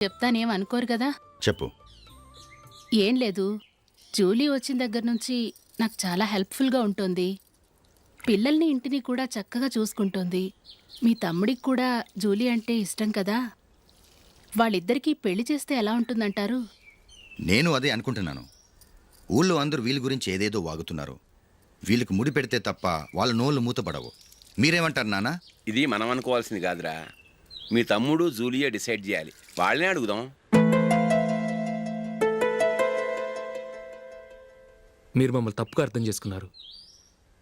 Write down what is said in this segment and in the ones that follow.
చెప్తానేం అనుకోరు కదా. చెప్పు. ఏం లేదు, జూలీ వచ్చిన దగ్గర నుంచి నాకు చాలా హెల్ప్ఫుల్గా ఉంటుంది. పిల్లల్ని ఇంటిని కూడా చక్కగా చూసుకుంటుంది. మీ తమ్ముడికి కూడా జూలీ అంటే ఇష్టం కదా. వాళ్ళిద్దరికీ పెళ్లి చేస్తే ఎలా ఉంటుందంటారు? నేను అదే అనుకుంటున్నాను. ఊళ్ళో అందరూ వీళ్ళ గురించి ఏదేదో వాగుతున్నారు. వీళ్ళకి ముడి పెడితే తప్ప వాళ్ళ నోళ్ళు మూతపడవు. మీరేమంటారు నాన్న? ఇది మనం అనుకోవాల్సింది కాదురా. మీ తమ్ముడు జూలియా డిసైడ్ చేయాలి. వాళ్ళనే అడుగుదాం. మీరు మమ్మల్ని తప్పుగా అర్థం చేసుకున్నారు.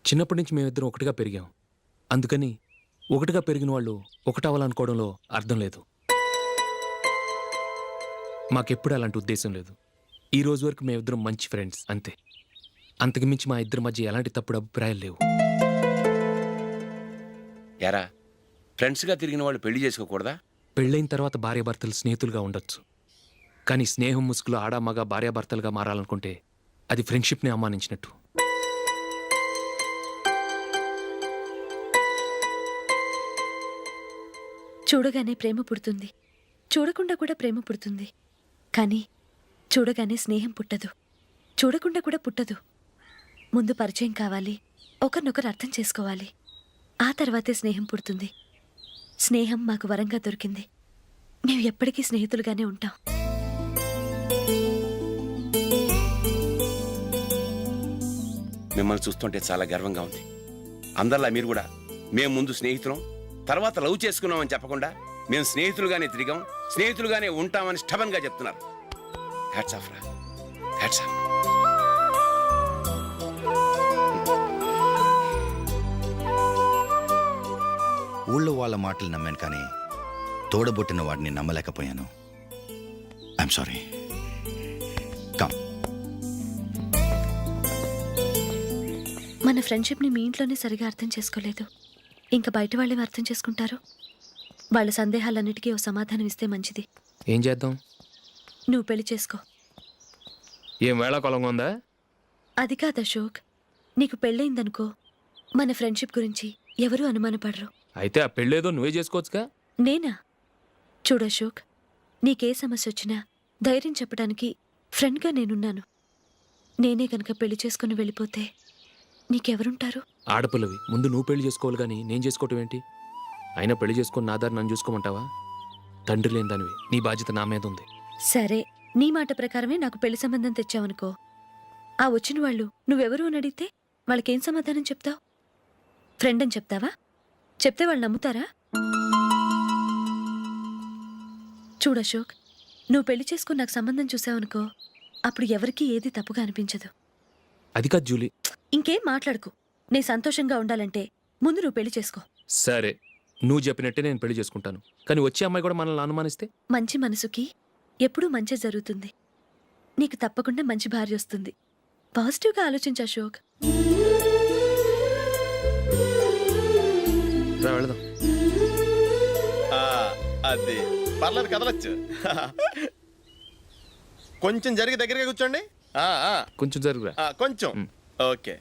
చిన్నప్పటి నుంచి మేమిద్దరం ఒకటిగా పెరిగాం. అందుకని ఒకటిగా పెరిగిన వాళ్ళు ఒకటవ్వాలనుకోవడంలో అర్థం లేదు. మాకెప్పుడు అలాంటి ఉద్దేశం లేదు. ఈ రోజు వరకు మేమిద్దరం మంచి ఫ్రెండ్స్ అంతే. అంతకుమించి మా ఇద్దరి మధ్య ఎలాంటి తప్పుడు అభిప్రాయాలు లేవు. యారా, ఫ్రెండ్స్గా తిరిగిన వాళ్ళు పెళ్లి చేసుకోకూడదా? పెళ్ళైన తర్వాత భార్యాభర్తలు స్నేహితులుగా ఉండొచ్చు. కానీ స్నేహం ముసుగులో ఆడ మగ భార్యాభర్తలుగా మారాలనుకుంటే అది ఫ్రెండ్షిప్ని అవమానించినట్టు. చూడగానే ప్రేమ పుడుతుంది, చూడకుండా కూడా ప్రేమ పుడుతుంది. కానీ చూడగానే స్నేహం పుట్టదు, చూడకుండా కూడా పుట్టదు. ముందు పరిచయం కావాలి, ఒకరినొకరు అర్థం చేసుకోవాలి. ఆ తర్వాతే స్నేహం పుడుతుంది. స్నేహం మాకు వరంగా దొరికింది. మేము ఎప్పటికీ స్నేహితులుగానే ఉంటాం. మిమ్మల్ని చూస్తుంటే చాలా గర్వంగా ఉంది. అందరిలా మీరు కూడా మేము ముందు స్నేహితులం, తర్వాత లవ్ చేసుకున్నామని చెప్పకుండా మేము స్నేహితులుగానే తిరిగాం, స్నేహితులుగానే ఉంటామని స్టబన్గా చెప్తున్నారు. హ్యాట్స్ ఆఫ్ రా, హ్యాట్స్ ఆఫ్. ఊళ్ళో వాళ్ళ మాటలు నమ్మాను, కానీ తోడబొట్టిన వాడిని నమ్మలేకపోయాను. I'm sorry. కమ్. మన ఫ్రెండ్షిప్ని మీ ఇంట్లోనే సరిగా అర్థం చేసుకోలేదు, ఇంకా బయట వాళ్ళేమి అర్థం చేసుకుంటారు? వాళ్ళ సందేహాలన్నిటికీ ఓ సమాధానం ఇస్తే మంచిది. ఏం చేద్దాం? నువ్వు పెళ్లి చేసుకో. ఏం వేళాకోళంగా ఉందా? అది కాదు అశోక్, నీకు పెళ్ళయిందనుకో, మన ఫ్రెండ్షిప్ గురించి ఎవరూ అనుమానపడరు. అయితే ఆ పెళ్ళేదో నువ్వే చేసుకోవచ్చుగా. నేనా? చూడు అశోక్, నీకే సమస్య వచ్చినా ధైర్యం చెప్పడానికి ఫ్రెండ్గా నేనున్నాను. నేనే గనక పెళ్లి చేసుకుని వెళ్ళిపోతే నీకెవరుంటారు? ఆడపిల్లవి, ముందు నువ్వు పెళ్లి చేసుకోవాలి కానీ నేను చేసుకోవటం ఏంటి? అయినా పెళ్లి చేసుకుని నా దారి నన్ను చూసుకోమంటావా? తండ్రి లేని దానివి, నీ బాధ్యత నా మీద ఉంది. సరే, నీ మాట ప్రకారమే నాకు పెళ్లి సంబంధం తెచ్చావనుకో, ఆ వచ్చిన వాళ్ళు నువ్వెవరు అని అడిగితే వాళ్ళకేం సమాధానం చెప్తావు? ఫ్రెండ్ అని చెప్తావా? చెప్తే వాళ్ళు నమ్ముతారా? చూడు అశోక్, నువ్వు పెళ్లి చేసుకుని నాకు సంబంధం చూసావనుకో, అప్పుడు ఎవరికీ ఏది తప్పుగా అనిపించదు. అది కాదు జూలీ. ఇంకేం మాట్లాడుకు. నీ సంతోషంగా ఉండాలంటే ముందు నువ్వు పెళ్లి చేసుకో. సరే, నువ్వు చెప్పినట్టే నేను పెళ్లి చేసుకుంటాను. కానీ వచ్చే అమ్మాయి కూడా మనల్ని అనుమానిస్తే? మంచి మనసుకి ఎప్పుడూ మంచి జరుగుతుంది. నీకు తప్పకుండా మంచి భార్య వస్తుంది. పాజిటివ్గా ఆలోచించు అశోక్. రా వెళదాం. అది పర్లేదు, కదలొచ్చు. కొంచెం జరిగి దగ్గరగా కూర్చోండి. కొంచెం జరుగురా. కొంచెం. ఓకే.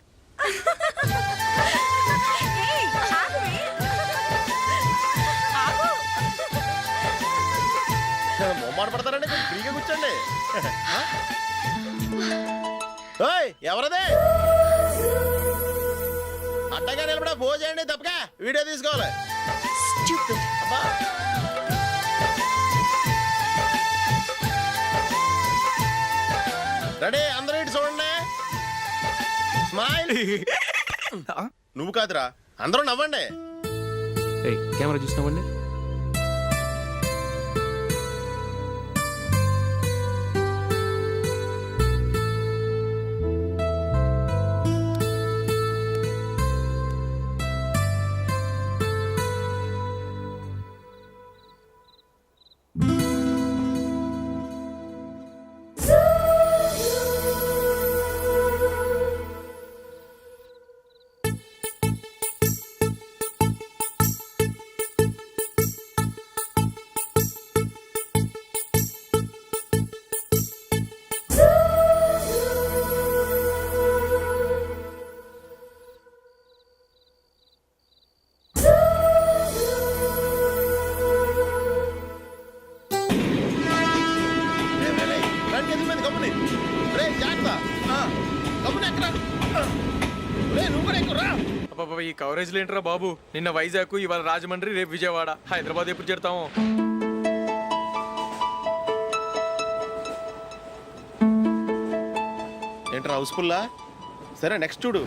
మొమ్మాట పడతారండి, కొంచెం ఫ్రీగా కూర్చోండి. ఓయ్, ఎవరదే? అడ్డగా నిలబడా ఫోన్ చేయండి, తప్పగా వీడియో తీసుకోవాలి. అబ్బా, రెడీ, అందరూ ఇటు చూడండి. స్మైల్. నువ్వు కాదురా, అందరూ నవ్వండి. కెమెరా చూసినావండి. గమ్ముని రే జాగ్రత్త గమ్ముని ఎక్కడ రే నువ్వు కూడా ఎక్కురా. అబ్బబ్బా, ఈ కవరేజ్లు ఏంట్రా బాబు? నిన్న వైజాగ్, ఇవాళ రాజమండ్రి, రేపు విజయవాడ, హైదరాబాద్ ఎప్పుడు చేరుతాము? ఏంట్రా హౌస్ఫుల్లా? సరే నెక్స్ట్ చూడు.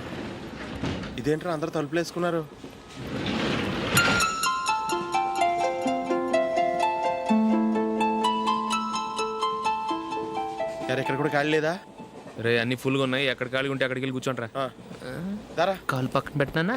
ఇదేంట్రా అందరు తలుపులు వేసుకున్నారు? ఇక్కడ కూడా ఖాళీ లేదా? రే అన్ని ఫుల్గా ఉన్నాయి, ఎక్కడ ఖాళీ ఉంటే అక్కడికి వెళ్ళి కూర్చోండి రా. దారా కాలు పక్కన పెట్టినా.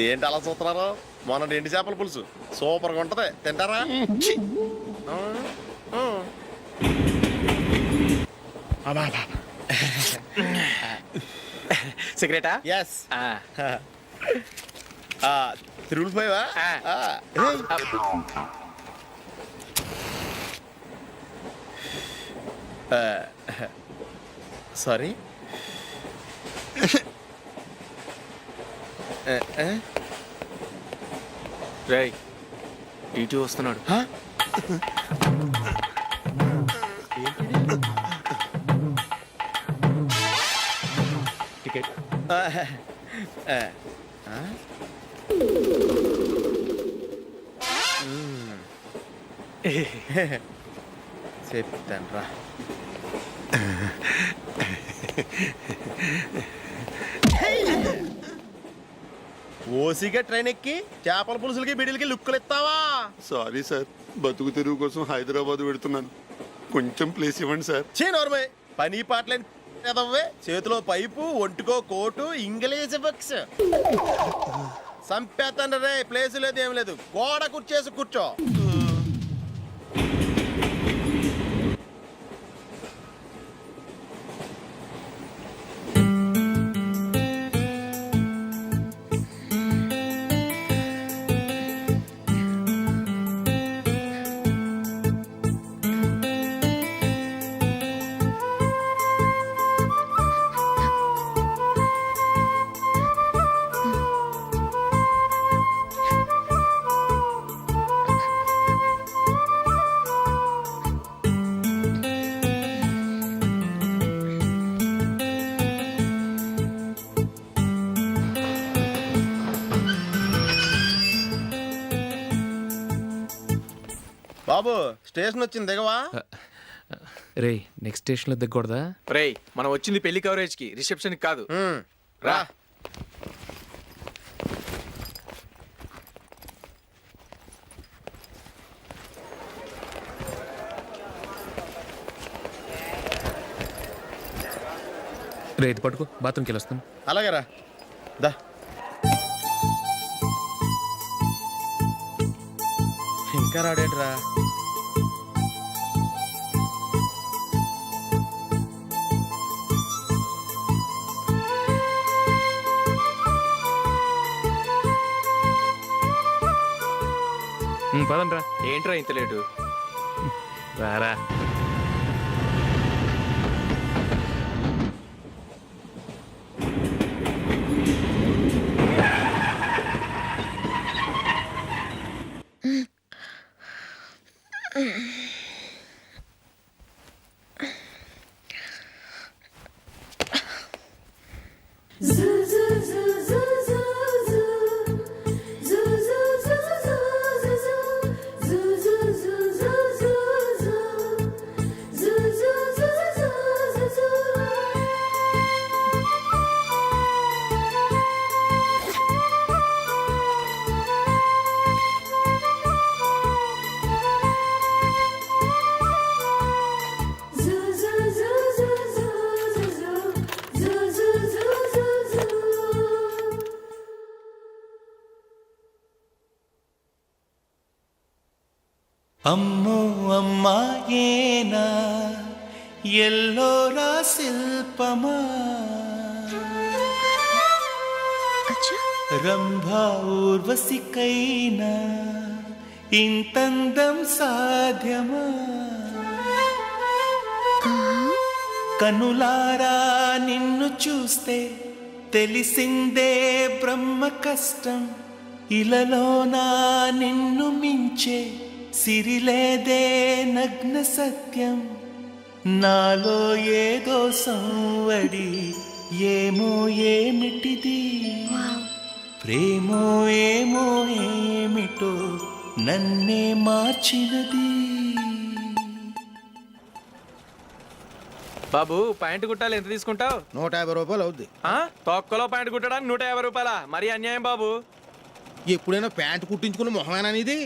ఏంటి అలా చూస్తున్నారు? మొన్న ఎండి చేపల పులుసు సూపర్గా ఉంటది, తింటారా? ఛీ! సిగరెటా? ఎస్ తిరుగులు పోయావా? సారీ. రేయ్, టీటీ వస్తున్నాడు. టికెట్. చెప్తాను రా. ఓసిగా ట్రైన్ ఎక్కి చేపల పులుసులకి బిడిలకి లుక్కులు ఇస్తావా? సారీ సార్, బతుకు తెరువు కోసం హైదరాబాద్ పెడుతున్నాను, కొంచెం ప్లేస్ ఇవ్వండి సార్. చే నోర్మే, పని పాటలేని ఎదవ్వే. చేతిలో పైపు, ఒంటికో కోటు, ఇంగ్లీష్ బుక్స్. సంపేతండ్రి రే, ప్లేస్ లేదు ఏం లేదు, గోడ కుర్చేసి కూర్చో. బాబు స్టేషన్ వచ్చింది, దిగవా? రే నెక్స్ట్ స్టేషన్లో దిగకూడదా? రేయ్, మనం వచ్చింది పెళ్లి కవరేజ్కి, రిసెప్షన్కి కాదు. రా. రే ఇది పట్టుకో, బాత్రూమ్కి వెళ్ళి వస్తాను. అలాగే రా. దా. ఇంకా రాడేంట్రా? పదండ్రా. ఏంట్రా ఇంత లేటు? రారా. అమ్మో అమ్మాయేనా ఎల్లోరా శిల్పమా. అచ్చా రంభా ఊర్వశికైనా ఇంతందం సాధ్యమా కనులారా నిన్ను చూస్తే తెలిసిందే బ్రహ్మ కష్టం ఇలలోనా నిన్ను మించే సిరిలేదే నగ్న సత్యం నాలో ఏదో సంవడి ఏమో ఏమిటిది ప్రేమో ఏమో ఏమిటో నన్నే మార్చినది. బాబు ప్యాంటు కుట్టాలి ఎంత తీసుకుంటావు? 150 రూపాయలు అవుద్ది. తొక్కలో ప్యాంటు కుట్టడానికి 150 రూపాయల? మరి అన్యాయం బాబు. ఎప్పుడైనా ప్యాంటు కుట్టించుకున్న మొహమేనా ఇది?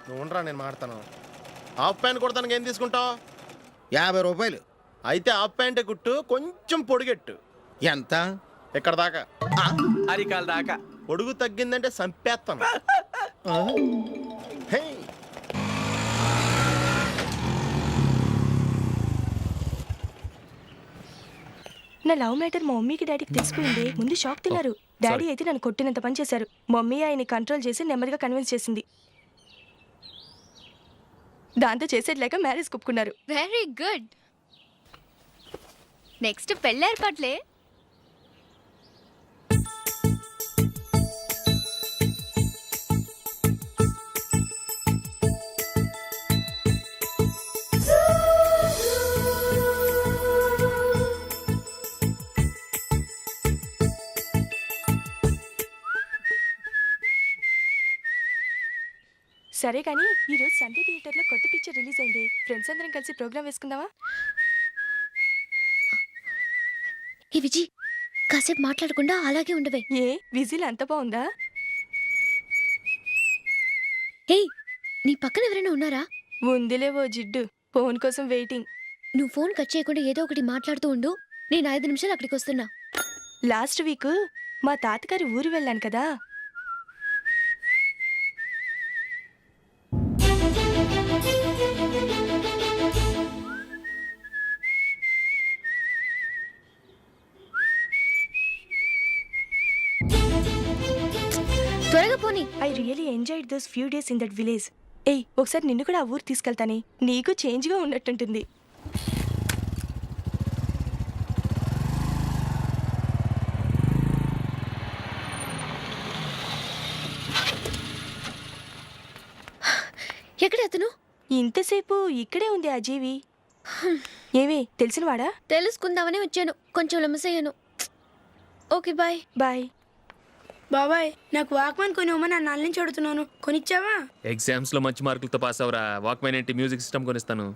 నువ్వురా నేను మాడతాను. హాఫ్ ప్యాంట్ కుడతానికి ఏం తీసుకుంటావు? 50 రూపాయలు. అయితే హాఫ్ ప్యాంటే కుట్టు, కొంచెం పొడిగెట్టు. ఎంత? ఇక్కడ దాకా. అరికాల దాకా. పొడుగు తగ్గిందంటే సంపేస్తాను. హే నా లవ్ మ్యాటర్ మా మమ్మీకి డాడీకి తెలుసుకుంది. ముందు షాక్ తిన్నారు. డాడీ అయితే నన్ను కొట్టినంత పని చేశారు. మమ్మీ ఆయన్ని కంట్రోల్ చేసి నెమ్మదిగా కన్విన్స్ చేసింది. దాంతో చేసేట్లేక మ్యారేజ్ ఒప్పుకున్నారు. Very good. నెక్స్ట్ పెళ్ళి ఏర్పాట్లే. సరే కానీ ఈరోజు సండే థియేటర్లో కొత్త పిక్చర్ రిలీజ్ అయింది. ఫ్రెండ్స్ అందరం కలిసి ప్రోగ్రామ్ వేసుకుందామా? ఈ విజి కాసేపు మాట్లాడకుండా అలాగే ఉండవే. ఏ విజిల్ అంత బాగుందా? హే, నీ పక్కన ఎవరైనా ఉన్నారా? ఉందిలే ఓ జిడ్డు. ఫోన్ కోసం వెయిటింగ్. నువ్వు ఫోన్ కట్ చేయకుండా ఏదో ఒకటి మాట్లాడుతూ ఉండు. నేను 5 నిమిషాలు అక్కడికి వస్తున్నా. లాస్ట్ వీక్ మా తాతగారి ఊరు వెళ్ళాను కదా. త్వరగా పోనీ. I really enjoyed those few days in that village. ఏయ్, ఒకసారి నిన్ను కూడా ఆ ఊరు తీసుకెళ్తానే. నీకు చేంజ్గా ఉన్నట్టుంటుంది. ఎక్కడ అతను? ఇంతసేపు ఇక్కడే ఉంది ఆ జీవి. ఏవే తెలిసినవాడా? తెలుసుకుందామని వచ్చాను. కొంచెం లెమసయ్యాను. Okay bye. బాయ్. బాబాయ్, నాకు వాక్మెన్ కొనివ్వమని నా నాన్న నుంచి అడుగుతున్నాను. కొనిచ్చావా? ఎగ్జామ్స్ లో మంచి మార్కులతో పాస్ అవరా. వాక్మెన్ ఏంటి, మ్యూజిక్ సిస్టమ్ కొనిస్తాను.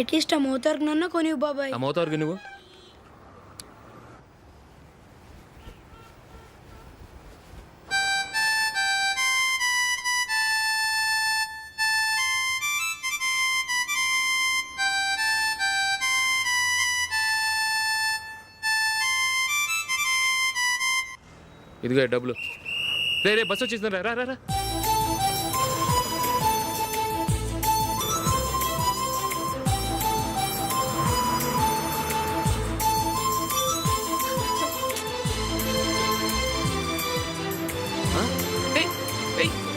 అట్లీస్ట్ ఆ మోతార్కు నన్న కొనివ్వు బాబాయ్. ఆ మోతారుగా నువ్వు ఇదిగో డబ్బులు. రే రే బస్ వచ్చేసింది. రా రా రా.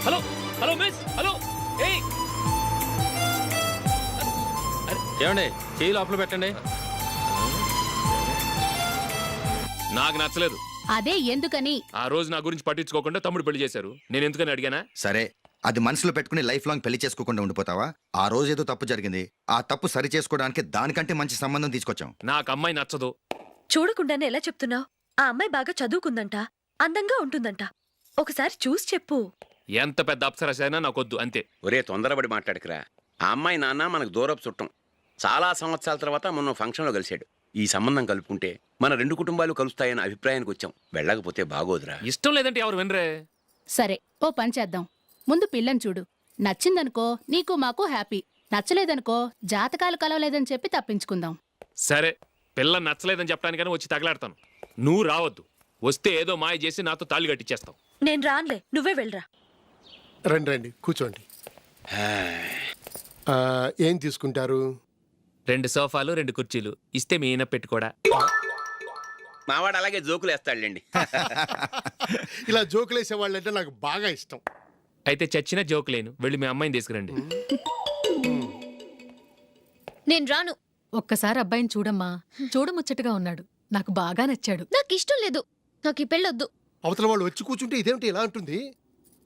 Hello hello miss. హలో. ఏమండి, చెయ్యి లోపల పెట్టండి. నాకు నచ్చలేదు. అదే ఎందుకని? ఆ రోజు నా గురించి పట్టించుకోకుండా తమ్ముడు పెళ్లి చేశారు. నేను ఎందుకని అడిగానా? సరే, అది మనసులో పెట్టుకుని లైఫ్ లాంగ్ పెళ్లి చేసుకోకుండా ఉండిపోతావా? ఆ రోజు ఏదో తప్పు జరిగింది. ఆ తప్పు సరి చేసుకోవడానికి దానికంటే మంచి సంబంధం తీసుకొచ్చాం. నాకు అమ్మాయి నచ్చదు. చూడకుండానే ఎలా చెప్తున్నావు? ఆ అమ్మాయి బాగా చదువుకుందంట, అందంగా ఉంటుందంట. ఒకసారి చూసి చెప్పు. ఎంత పెద్ద అప్సరస అయినా నాకొద్దు, అంతే. ఒరే తొందరపడి మాట్లాడకురా. ఆ అమ్మాయి నాన్న మనకు దూరపు చుట్టం. చాలా సంవత్సరాల తర్వాత మొన్న ఫంక్షన్లో కలిశాడు. ఈ సంబంధం కలుపుకుంటే మన 2 కుటుంబాలు కలుస్తాయన్న అభిప్రాయానికి వచ్చాం. వెళ్ళకపోతే బాగోదురా. ఇష్టం లేదంటే ఎవరు వినరే. సరే, ఓ పని చేద్దాం. ముందు పిల్లని చూడు. నచ్చిందనుకో నీకు మాకు హ్యాపీ. నచ్చలేదనుకో జాతకాలు కలవలేదని చెప్పి తప్పించుకుందాం. సరే, పిల్ల నచ్చలేదని చెప్పడానికని వచ్చి తగలాడతాను. నువ్వు రావద్దు. వస్తే ఏదో మాయ చేసి నాతో తాళి కట్టించేస్తావు. నేను రానులే, నువ్వే వెళ్ళరా. రండి రండి కూర్చోండి. ఏం తీసుకుంటారు? 2 సోఫాలు 2 కుర్చీలు ఇస్తే మీ ఈయన పెట్టుకోడా. మావాడు అలాగే జోకులు వేస్తాడులేండి. ఇలా జోకులేసే వాళ్ళంటే నాకు బాగా ఇష్టం. అయితే చచ్చిన జోక్ లేను, వెళ్ళి మీ అమ్మాయిని తీసుకురండి. నేను రాను. ఒక్కసారి అబ్బాయిని చూడమ్మా, చూడముచ్చటగా ఉన్నాడు, నాకు బాగా నచ్చాడు. నాకు ఇష్టం లేదు, నాకు ఈ పెళ్ళొద్దు. అవతల వాళ్ళు వచ్చి కూర్చుంటే ఇదేమిటి ఇలా ఉంటుంది?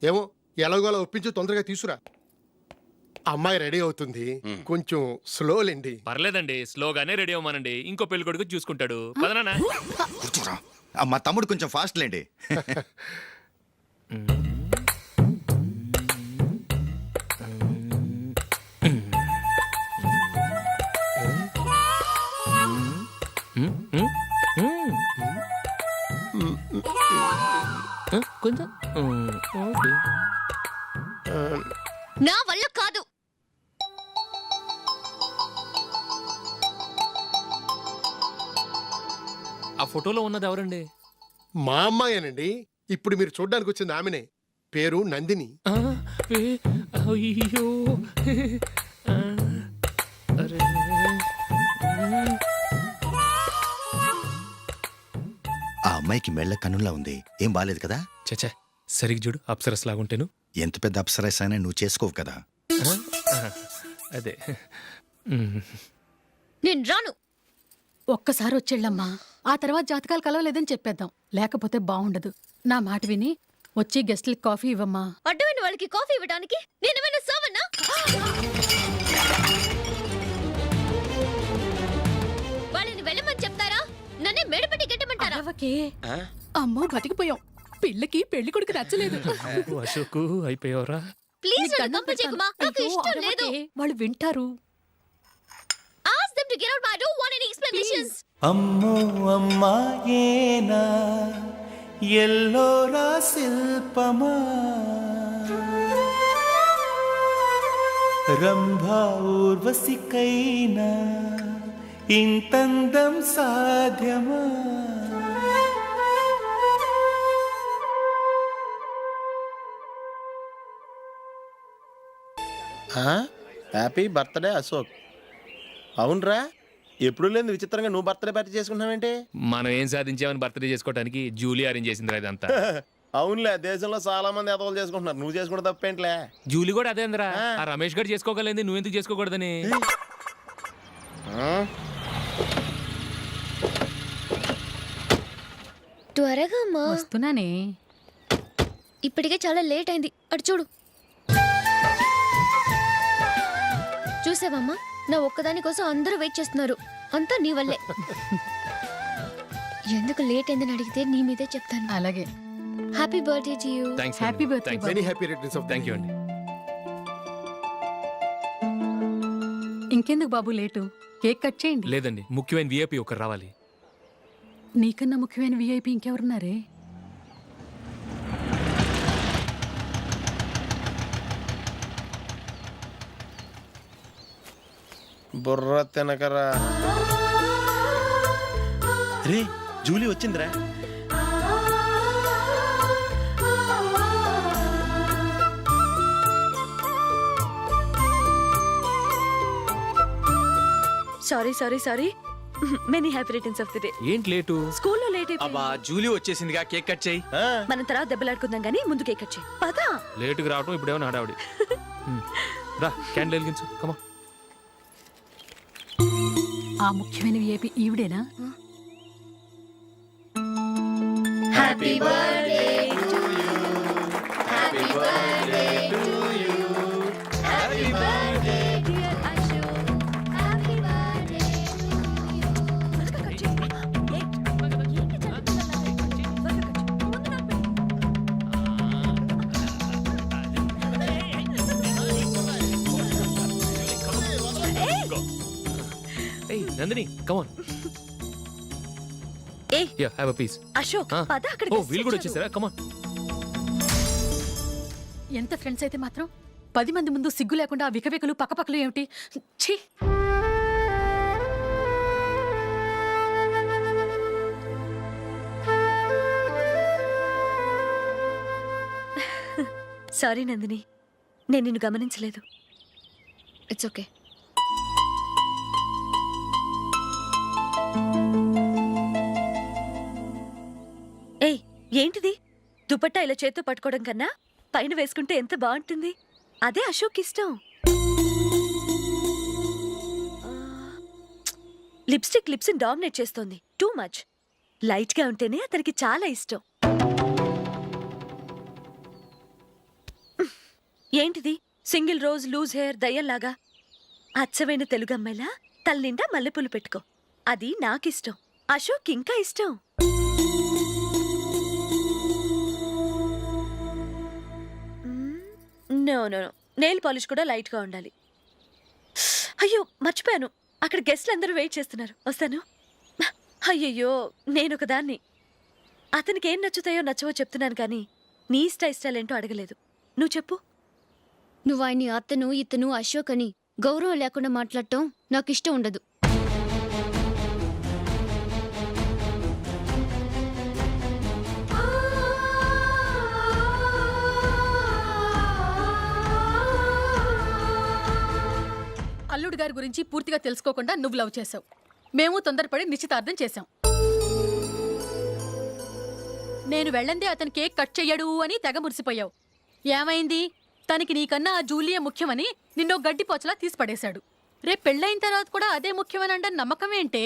ఏమో ఎలాగోలా ఒప్పించి తొందరగా తీసురా. అమ్మాయి రెడీ అవుతుంది, కొంచెం స్లోలేండి. పర్లేదండి, స్లోగానే రెడీ అవ్వమానండి. ఇంకో పెళ్లి కొడుకు చూసుకుంటాడు. పదనా. కూర్చోరా. మా తమ్ముడు కొంచెం ఫాస్ట్ లేండి. కొంచెం ఓకే. నా వల్ల కాదు. ఆ ఫోటోలో ఉన్నది ఎవరండి? మా అమ్మాయేనండి. ఇప్పుడు మీరు చూడ్డానికి వచ్చింది ఆమెనే. పేరు నందిని. అయ్యో అరే. ఆ అమ్మాయికి మెళ్ళ కన్నులా ఉంది, ఏం బాలేదు కదా? చచ్చా, సరిగ్గా చూడు, అప్సరస్ లాగుంటేను. ఎంత పెద్ద అప్సరస్ అయినా నువ్వు చేసుకోవు కదా. అదే. నేను రాను. ఒక్కసారి వచ్చేళ్ళమ్మా, ఆ తర్వాత జాతకాలు కలవలేదని చెప్పేద్దాం, లేకపోతే బాగుండదు. నా మాట విని వచ్చి గెస్ట్లకి కాఫీ ఇవ్వమ్మా. అడ్డమైన వాళ్ళకి కాఫీ ఇవ్వడానికి నేనేమైనా సవన్నా? వాళ్ళని వెళ్ళమని చెప్తారా, నన్నే మేడపట్టి గెట్టమంటారా? అమ్మో బతికిపోయాం, పిల్లకి పెళ్లి కొడుకు నచ్చలేదు. అశోకు అయిపోయావరా? ప్లీజ్ నన్ను కంప చేయకుమా, నాకు ఇష్టం లేదు. వాళ్ళు వింటారు. Ask them to get out. I don't want any explanations. అమ్మో అమ్మాయేనా ఎల్లోరా శిల్పమా, రంభా ఊర్వశికైనా ఇంతందం సాధ్యమా? Happy birthday Ashok. అవునరా, ఎప్పుడు లేదు విచిత్రంగా నువ్వు బర్త్డే పార్టీ చేసుకుంటున్నావేంటి? మనం ఏం సాధించామని బర్త్డే చేసుకోవడానికి జూలీ అరేంజ్ చేసింది ఇదంతా. అవునులే, దేశంలో చాలా మంది ఎదవలు చేసుకుంటున్నారు, నువ్వు చేసుకుంటే తప్పేంట్లే. జూలీ కూడా అదే అందరా. ఆ రమేష్ గారు చేసుకోగలేదు, నువ్వెందుకు చేసుకోకూడదని. త్వరగా అమ్మా. వస్తున్నానే. ఇప్పటికే చాలా లేట్ అయింది, అటు చూడు. చూసావమ్మా, నా ఒక్కదాని కోసం అందరూ వెయిట్ చేస్తున్నారు, అంతా నీ వల్లే. ఎందుకు లేట్ అయిందని అడిగితే నీ మీదే చెప్తాను. అలాగే. Happy birthday to you. Happy birthday. Many happy returns of thank you అండి. ఇంకెందుకు బాబు లేటు, కేక్ కట్ చేయండి. లేదండి, ముఖ్యమైన విఐపి ఒకరు రావాలి. నీకన్నా ముఖ్యమైన విఐపి ఇంకెవరున్నారే? బుర్ర తినకరా. రే, జూలీ వచ్చిందిరా. Sorry sorry sorry. Many happy returns of the day. ఏంటి లేటు? స్కూల్లో లేట్ అయిపోయింది. అబ్బా, జూలీ వచ్చేసిందిగా, కేక్ కట్ చేయి. మనం తర్వాత దెబ్బలాడుకుందాం గానీ ముందు కేక్ కట్ చేయి. పదా. లేటుగా రావటం ఇప్పుడేమో హడావుడి. రా, క్యాండిల్ వెలిగించు, కమా. ఆ ముఖ్యమైన విఐపి ఈవిడేనా? Happy birthday to you. Happy birthday to you. Happy birthday dear Ashok. Happy birthday to you. త్వరగా కట్ చేయి. ఏంటి చదువుతున్నావు? త్వరగా కట్ చేయి. ముందు నాకు ఏయ్ నందిని, కమ్ ఆన్. ఏయ్, yeah, have a piece. Ashok పద అక్కడ. ఓ, వీళ్ళు కూడా వచ్చేసారా? Come on. ఎంత ఫ్రెండ్స్ అయితే మాత్రం 10 మంది ముందు సిగ్గు లేకుండా ఆ వికవికలు పక్కపక్కలు ఏమిటి? ఛీ! సారీ నందిని, నేను నిన్ను గమనించలేదు. It's okay. ఏంటిది? దుపట్టా ఇలా చేత్తో పట్టుకోవడం కన్నా పైన వేసుకుంటే ఎంత బాగుంటుంది. అదే అశోక్ ఇష్టం. లిప్స్టిక్ లిప్స్ డామినేట్ చేస్తోంది. Too much. లైట్ గా ఉంటేనే అతనికి చాలా ఇష్టం. ఏంటిది? సింగిల్ రోజ్ లూజ్ హెయిర్ దయ్యంలాగా. అచ్చమైన తెలుగు అమ్మాయిలా తల్లిండా మల్లెపూలు పెట్టుకో. అది నాకిష్టం. అశోక్ ఇంకా ఇష్టం. No no no. Nail polish కూడా లైట్ గా ఉండాలి. అయ్యో మర్చిపోయాను, అక్కడ గెస్ట్లు అందరూ వెయిట్ చేస్తున్నారు. వస్తాను. అయ్యయ్యో నేనొక దాన్ని. అతనికి ఏం నచ్చుతాయో నచ్చవో చెప్తున్నాను కానీ నీ ఇష్టాలేంటో అడగలేదు. నువ్వు చెప్పు. నువ్వు ఆయన్ని అతను ఇతను అశోక్ అని గౌరవం లేకుండా మాట్లాడటం నాకు ఇష్టం ఉండదు. అల్లుడు గారి గురించి పూర్తిగా తెలుసుకోకుండా నువ్వు లవ్ చేసావు. మేము తొందరపడి నిశ్చితార్థం చేశాం. నేను వెళ్ళందే అతను కేక్ కట్ చెయ్యడు అని తెగ మురిసిపోయావు. ఏమైంది? తనకి నీకన్నా ఆ జూలియే ముఖ్యమని నిన్నో గడ్డిపోచలా తీసి పడేశాడు. రేపు పెళ్ళైన తర్వాత కూడా అదే ముఖ్యమని అంటే నమ్మకం ఏంటే?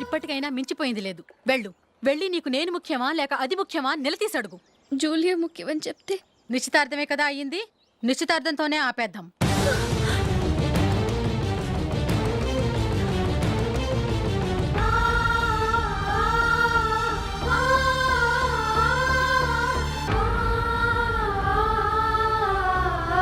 ఇప్పటికైనా మించిపోయింది లేదు. వెళ్ళి నీకు నేను ముఖ్యమా లేక అది ముఖ్యమా నిలదీసి అడుగు. జూలియా ముఖ్యమని చెప్తే నిశ్చితార్థమే కదా అయ్యింది. నిశ్చితార్థంతోనే ఆపేద్దాం.